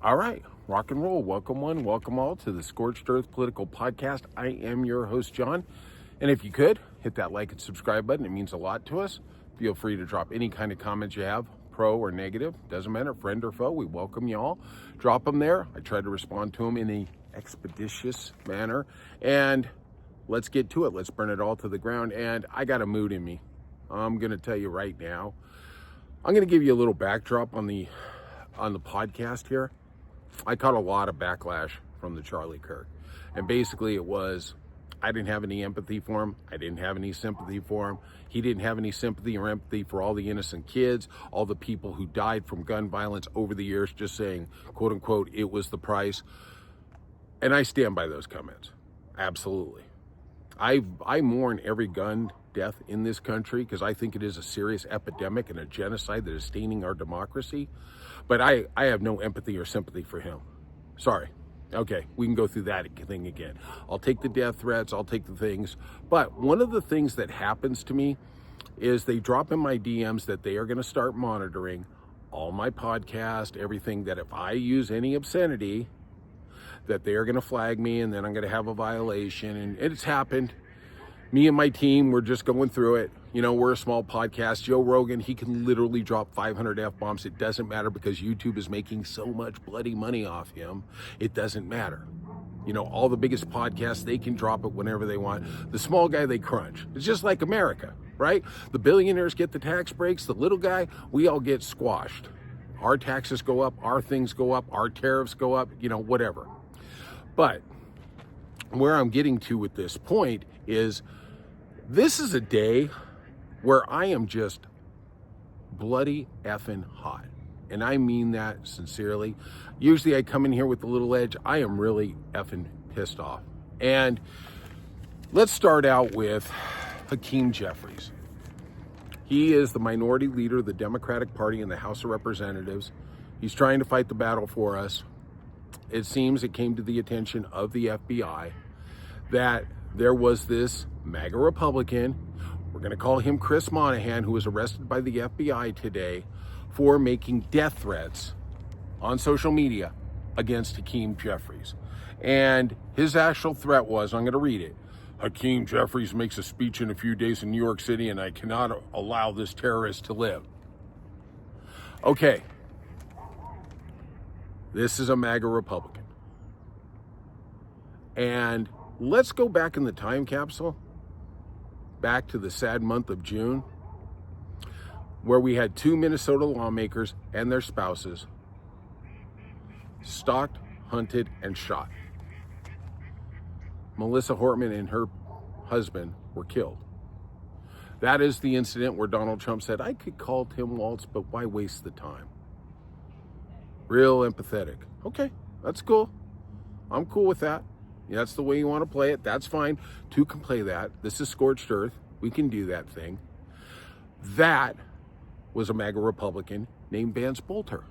All right, rock and roll. Welcome one, welcome all to the Scorched Earth Political Podcast. I am your host, John. And if you could, hit that like and subscribe button. It means a lot to us. Feel free to drop any kind of comments you have, pro or negative. Doesn't matter, friend or foe. We welcome you all. Drop them there. I try to respond to them in an expeditious manner. And let's get to it. Let's burn it all to the ground. And I got a mood in me. I'm going to tell you right now. I'm going to give you a little backdrop on the podcast here. I caught a lot of backlash from the Charlie Kirk. And basically it was, I didn't have any empathy for him. I didn't have any sympathy for him. He didn't have any sympathy or empathy for all the innocent kids, all the people who died from gun violence over the years, just saying, quote unquote, it was the price. And I stand by those comments. Absolutely. I mourn every gun death in this country because I think it is a serious epidemic and a genocide that is staining our democracy. But I have no empathy or sympathy for him. Sorry. Okay, we can go through that thing again. I'll take the death threats, I'll take the things. But one of the things that happens to me is they drop in my DMs that they are going to start monitoring all my podcast, everything, that if I use any obscenity, that they are going to flag me and then I'm going to have a violation. And it's happened. Me and my team, we're just going through it. You know, we're a small podcast. Joe Rogan, he can literally drop 500 F-bombs. It doesn't matter because YouTube is making so much bloody money off him. It doesn't matter. You know, all the biggest podcasts, they can drop it whenever they want. The small guy, they crunch. It's just like America, right? The billionaires get the tax breaks. The little guy, we all get squashed. Our taxes go up. Our things go up. Our tariffs go up, you know, whatever. But where I'm getting to with this point is this is a day where I am just bloody effing hot. And I mean that sincerely. Usually I come in here with a little edge. I am really effing pissed off. And let's start out with Hakeem Jeffries. He is the minority leader of the Democratic Party in the House of Representatives. He's trying to fight the battle for us. It seems it came to the attention of the FBI that there was this MAGA Republican, we're going to call him Chris Monahan, who was arrested by the FBI today for making death threats on social media against Hakeem Jeffries. And his actual threat was, I'm going to read it, Hakeem Jeffries makes a speech in a few days in New York City and I cannot allow this terrorist to live. Okay. This is a MAGA Republican. And let's go back in the time capsule, back to the sad month of June, where we had 2 Minnesota lawmakers and their spouses stalked, hunted, and shot. Melissa Hortman and her husband were killed. That is the incident where Donald Trump said, I could call Tim Walz, but why waste the time? Real empathetic. Okay, that's cool. I'm cool with that. That's the way you want to play it. That's fine. Two can play that. This is Scorched Earth. We can do that thing. That was a MAGA Republican named Vance Bolter.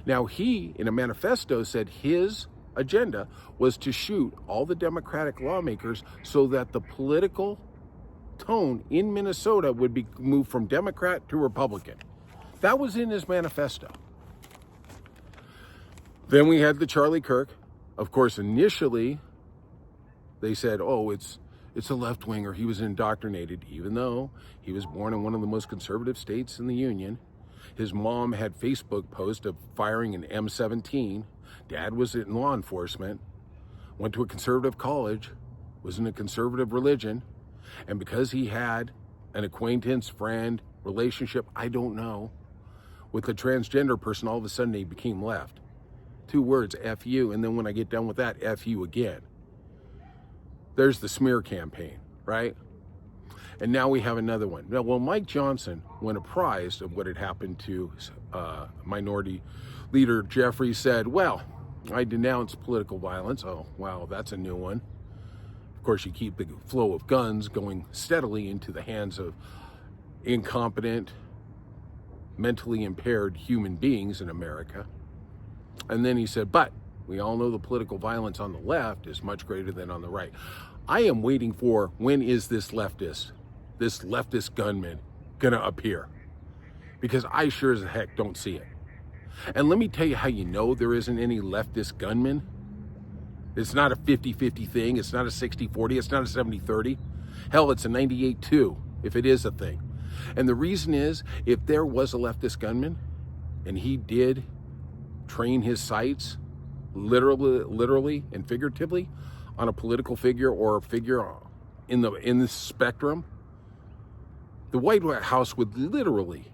Now he, in a manifesto, said his agenda was to shoot all the Democratic lawmakers so that the political tone in Minnesota would be moved from Democrat to Republican. That was in his manifesto. Then we had the Charlie Kirk. Of course, initially, they said, oh, it's a left-winger. He was indoctrinated, even though he was born in one of the most conservative states in the Union. His mom had Facebook posts of firing an M17. Dad was in law enforcement, went to a conservative college, was in a conservative religion. And because he had an acquaintance, friend, relationship, I don't know, with a transgender person, all of a sudden he became left. 2 words, F you, and then when I get done with that, F you again. There's the smear campaign, right? And now we have another one. Now, well, Mike Johnson, when apprised of what had happened to Minority Leader Jeffries, said, well, I denounce political violence. Oh, wow, that's a new one. Of course, you keep the flow of guns going steadily into the hands of incompetent, mentally impaired human beings in America. And then he said, but we all know the political violence on the left is much greater than on the right. I am waiting for, when is this leftist gunman gonna appear? Because I sure as heck don't see it. And let me tell you how you know there isn't any leftist gunmen. It's not a 50-50 thing. It's not a 60-40. It's not a 70-30. Hell, it's a 98-2, if it is a thing. And the reason is, if there was a leftist gunman and he did train his sights literally and figuratively on a political figure or a figure in the spectrum, the White House would literally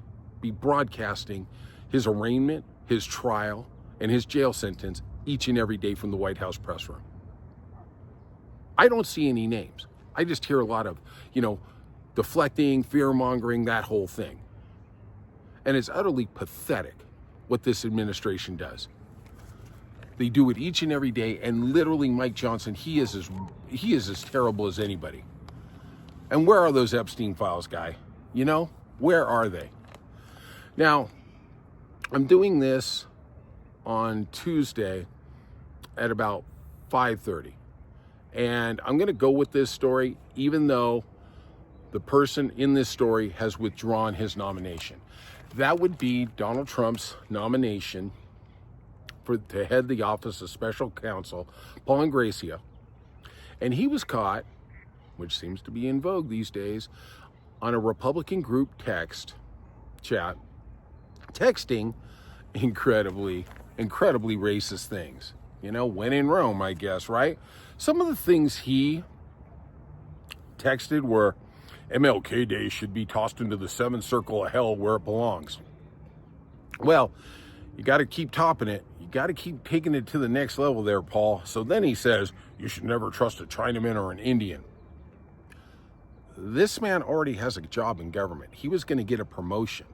be broadcasting his arraignment, his trial, and his jail sentence each and every day from the White House press room. I don't see any names. I just hear a lot of, deflecting, fear-mongering, that whole thing. And it's utterly pathetic what this administration does. They do it each and every day, and literally Mike Johnson, he is as terrible as anybody. And where are those Epstein files, guy? Where are they? Now, I'm doing this on Tuesday at about 5:30. And I'm going to go with this story, even though the person in this story has withdrawn his nomination. That would be Donald Trump's nomination to head the office of special counsel, Paul Ingrassia. And he was caught, which seems to be in vogue these days, on a Republican group text chat, texting incredibly racist things. When in Rome, I guess, right? Some of the things he texted were, MLK Day should be tossed into the seventh circle of hell where it belongs. Well, you got to keep topping it. You got to keep taking it to the next level there, Paul. So then he says, you should never trust a Chinaman or an Indian. This man already has a job in government. He was going to get a promotion.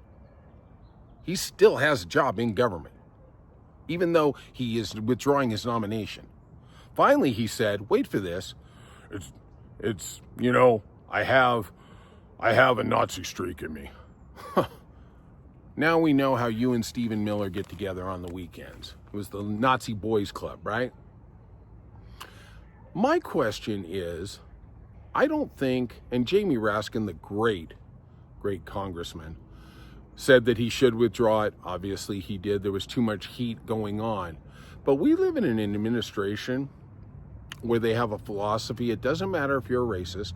He still has a job in government, even though he is withdrawing his nomination. Finally, he said, wait for this, it's I have a Nazi streak in me. Now we know how you and Stephen Miller get together on the weekends. It was the Nazi Boys Club, right? My question is, I don't think, and Jamie Raskin, the great congressman, said that he should withdraw it. Obviously he did. There was too much heat going on. But we live in an administration where they have a philosophy. It doesn't matter if you're a racist.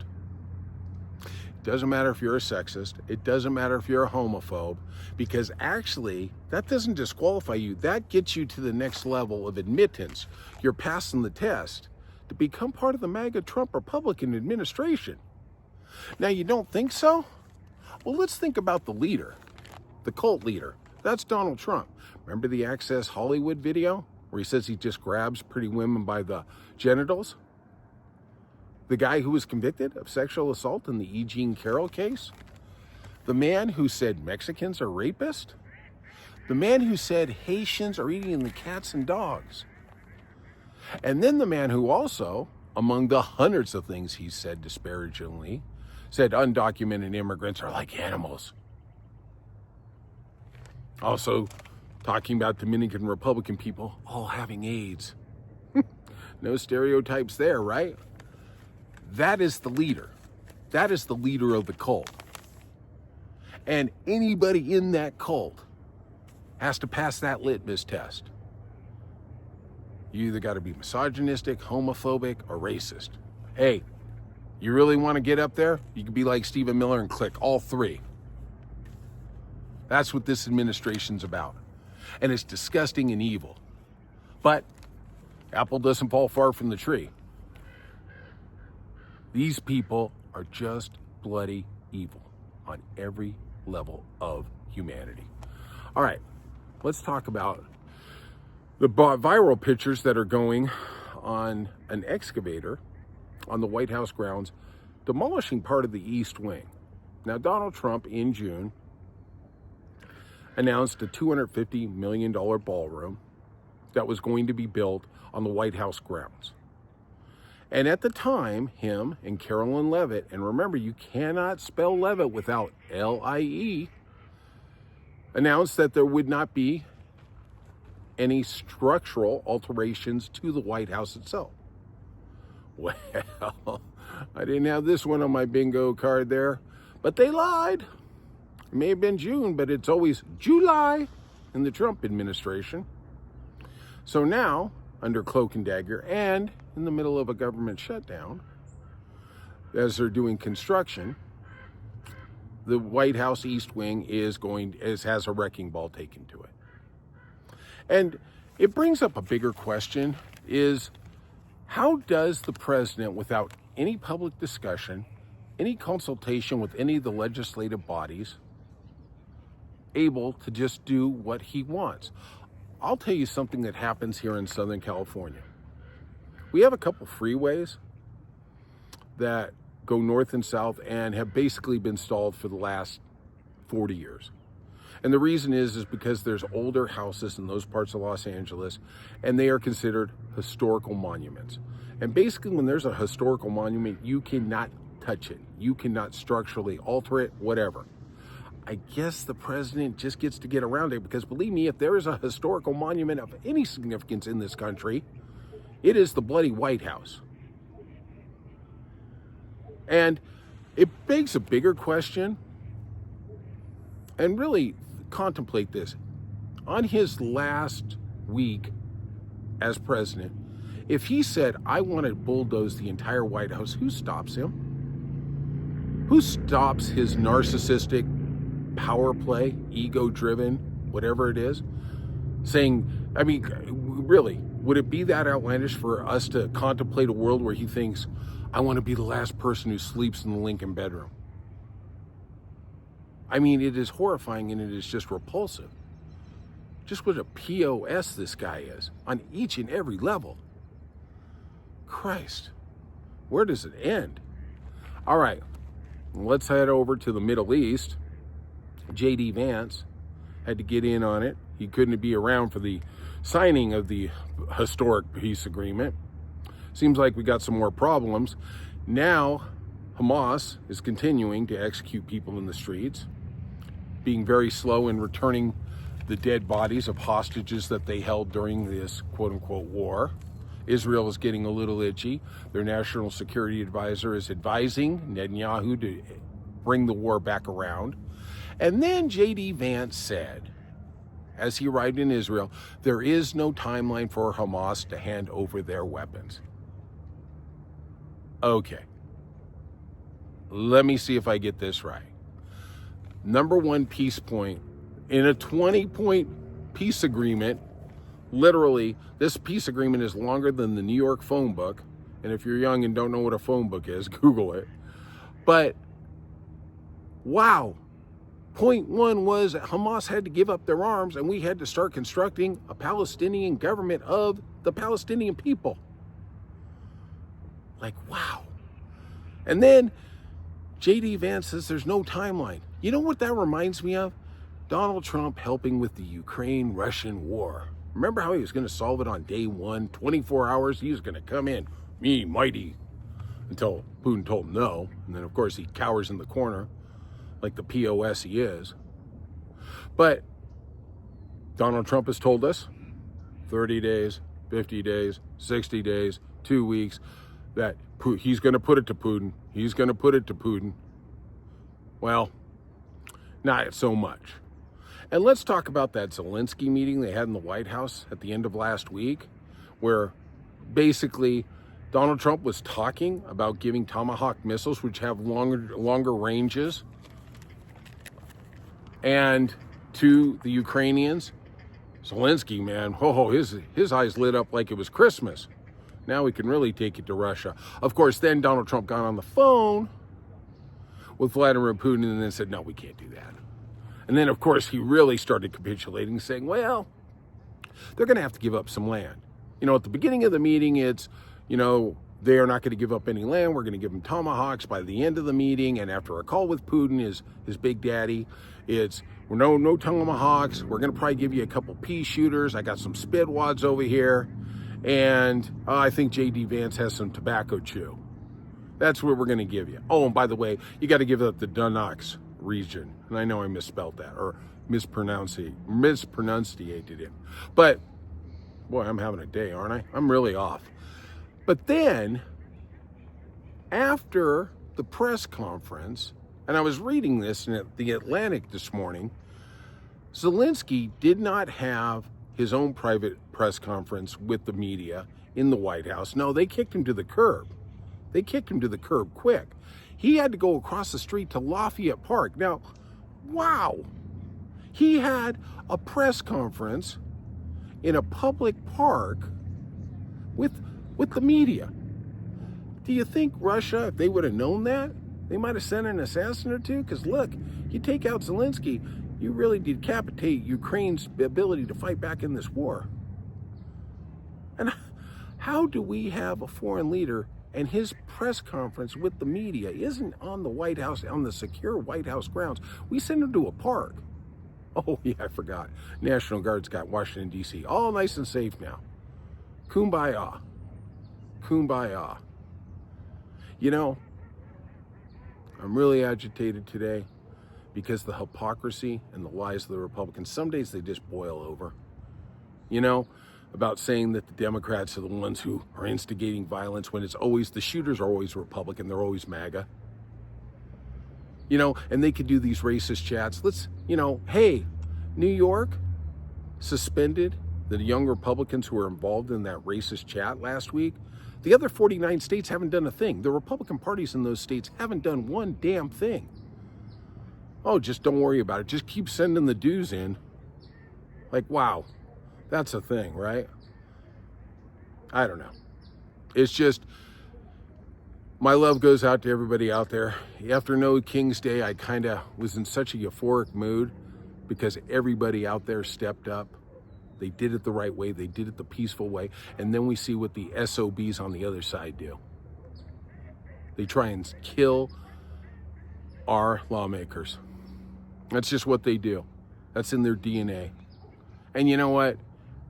It doesn't matter if you're a sexist. It doesn't matter if you're a homophobe, because actually that doesn't disqualify you. That gets you to the next level of admittance. You're passing the test to become part of the MAGA Trump Republican administration. Now, you don't think so? Well, let's think about the leader, the cult leader. That's Donald Trump. Remember the Access Hollywood video where he says he just grabs pretty women by the genitals? The guy who was convicted of sexual assault in the E. Jean Carroll case? The man who said Mexicans are rapists? The man who said Haitians are eating the cats and dogs? And then the man who also, among the hundreds of things he said disparagingly, said undocumented immigrants are like animals. Also, talking about Dominican Republican people all having AIDS. No stereotypes there, right? That is the leader. That is the leader of the cult. And anybody in that cult has to pass that litmus test. You either got to be misogynistic, homophobic, or racist. Hey, you really want to get up there? You can be like Stephen Miller and click all three. That's what this administration's about. And it's disgusting and evil. But apple doesn't fall far from the tree. These people are just bloody evil on every level of humanity. All right, let's talk about the viral pictures that are going on an excavator on the White House grounds, demolishing part of the East Wing. Now, Donald Trump in June announced a $250 million ballroom that was going to be built on the White House grounds. And at the time, him and Carolyn Levitt, and remember, you cannot spell Levitt without L-I-E, announced that there would not be any structural alterations to the White House itself. Well, I didn't have this one on my bingo card there, but they lied. It may have been June, but it's always July. in the Trump administration. So now, under cloak and dagger and in the middle of a government shutdown, as they're doing construction, the White House East Wing has a wrecking ball taken to it. And it brings up a bigger question, is how does the president, without any public discussion, any consultation with any of the legislative bodies, able to just do what he wants? I'll tell you something that happens here in Southern California. We have a couple freeways that go north and south and have basically been stalled for the last 40 years. And the reason is because there's older houses in those parts of Los Angeles, and they are considered historical monuments. And basically, when there's a historical monument, you cannot touch it. You cannot structurally alter it, whatever. I guess the president just gets to get around it because, believe me, if there is a historical monument of any significance in this country, it is the bloody White House. And it begs a bigger question, and really contemplate this. On his last week as president, if he said, I want to bulldoze the entire White House, who stops him? Who stops his narcissistic power play, ego-driven, whatever it is? Saying, I mean, really, would it be that outlandish for us to contemplate a world where he thinks, I want to be the last person who sleeps in the Lincoln bedroom? I mean, it is horrifying and it is just repulsive. Just what a POS this guy is on each and every level. Christ, where does it end? All right, let's head over to the Middle East. J.D. Vance had to get in on it. He couldn't be around for the signing of the historic peace agreement. Seems like we got some more problems. Now, Hamas is continuing to execute people in the streets, being very slow in returning the dead bodies of hostages that they held during this quote-unquote war. Israel is getting a little itchy. Their national security advisor is advising Netanyahu to bring the war back around. And then J.D. Vance said, as he arrived in Israel, there is no timeline for Hamas to hand over their weapons. Okay. Let me see if I get this right. Number one peace point in a 20-point peace agreement. Literally, this peace agreement is longer than the New York phone book. And if you're young and don't know what a phone book is, Google it. But, wow. Point one was that Hamas had to give up their arms and we had to start constructing a Palestinian government of the Palestinian people. Like, wow. And then J.D. Vance says there's no timeline. You know what that reminds me of? Donald Trump helping with the Ukraine-Russian war. Remember how he was going to solve it on day one, 24 hours? He was going to come in, me, mighty, until Putin told him no. And then, of course, he cowers in the corner like the POS he is. But Donald Trump has told us 30 days, 50 days, 60 days, 2 weeks, that he's going to put it to Putin. He's going to put it to Putin. Well, not so much. And let's talk about that Zelensky meeting they had in the White House at the end of last week, where basically Donald Trump was talking about giving Tomahawk missiles, which have longer ranges, and to the Ukrainians. Zelensky, man, his eyes lit up like it was Christmas. Now we can really take it to Russia. Of course, then Donald Trump got on the phone with Vladimir Putin and then said, no, we can't do that. And then, of course, he really started capitulating, saying, well, they're going to have to give up some land. You know, at the beginning of the meeting, it's, you know, they are not going to give up any land. We're going to give them tomahawks by the end of the meeting. And after a call with Putin, his big daddy, it's, no tomahawks. We're going to probably give you a couple pea shooters. I got some spit wads over here. And I think J.D. Vance has some tobacco chew. That's what we're going to give you. Oh, and by the way, you got to give up the Donetsk region. And I know I misspelled that or mispronunciated it. But, boy, I'm having a day, aren't I? I'm really off. But then, after the press conference, and I was reading this in The Atlantic this morning, Zelensky did not have his own private press conference with the media in the White House. No, they kicked him to the curb. They kicked him to the curb quick. He had to go across the street to Lafayette Park. Now, wow. He had a press conference in a public park with the media. Do you think Russia, if they would have known that, they might have sent an assassin or two? Because look, you take out Zelensky, you really decapitate Ukraine's ability to fight back in this war. And how do we have a foreign leader and his press conference with the media isn't on the White House, on the secure White House grounds? We send him to a park. Oh yeah, I forgot. National Guard's got Washington, D.C. all nice and safe now. Kumbaya. Kumbaya. You know, I'm really agitated today because the hypocrisy and the lies of the Republicans, some days they just boil over. You know, about saying that the Democrats are the ones who are instigating violence when it's always, the shooters are always Republican, they're always MAGA. You know, and they could do these racist chats. Let's, you know, hey, New York suspended the young Republicans who were involved in that racist chat last week. The other 49 states haven't done a thing. The Republican parties in those states haven't done one damn thing. Oh, just don't worry about it. Just keep sending the dues in. Like, wow, that's a thing, right? I don't know. It's just, my love goes out to everybody out there. After No King's Day, I kind of was in such a euphoric mood because everybody out there stepped up. They did it the right way. They did it the peaceful way. And then we see what the SOBs on the other side do. They try and kill our lawmakers. That's just what they do. That's in their DNA. And you know what?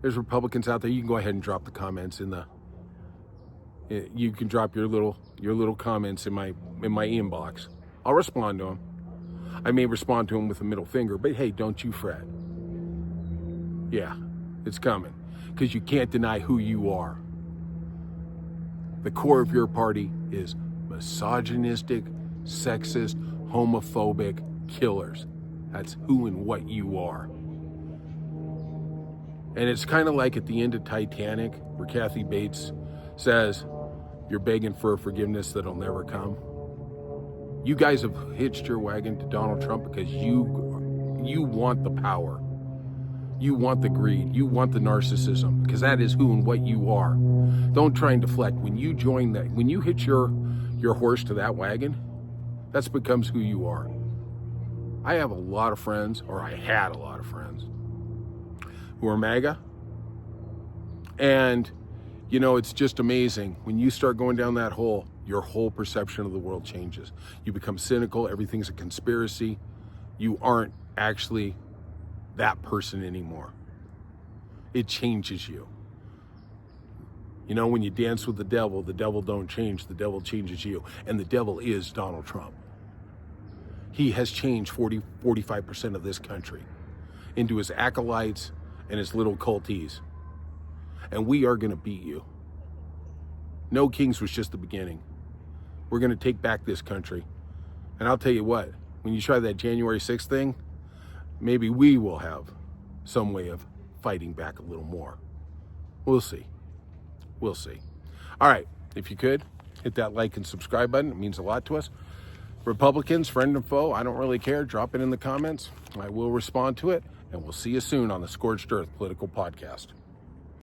There's Republicans out there. You can go ahead and drop the comments in the. You can drop your little comments in my inbox. I'll respond to them. I may respond to them with a middle finger, but hey, don't you fret. Yeah, it's coming because you can't deny who you are. The core of your party is misogynistic, sexist, homophobic killers. That's who and what you are. And it's kind of like at the end of Titanic, where Kathy Bates says, you're begging for a forgiveness that'll never come. You guys have hitched your wagon to Donald Trump because you want the power. You want the greed. You want the narcissism, because that is who and what you are. Don't try and deflect. When you join that, when you hitch your horse to that wagon, that becomes who you are. I have a lot of friends, or I had a lot of friends, who are MAGA. And, you know, it's just amazing. When you start going down that hole, your whole perception of the world changes. You become cynical. Everything's a conspiracy. You aren't actually that person anymore. It changes you. You know, when you dance with the devil don't change, the devil changes you. And the devil is Donald Trump. He has changed 45% of this country into his acolytes and his little culties. And we are going to beat you. No Kings was just the beginning. We're going to take back this country. And I'll tell you what, when you try that January 6th thing, maybe we will have some way of fighting back a little more. We'll see. We'll see. All right, if you could, hit that like and subscribe button. It means a lot to us. Republicans, friend and foe, I don't really care. Drop it in the comments. I will respond to it. And we'll see you soon on the Scorched Earth Political Podcast.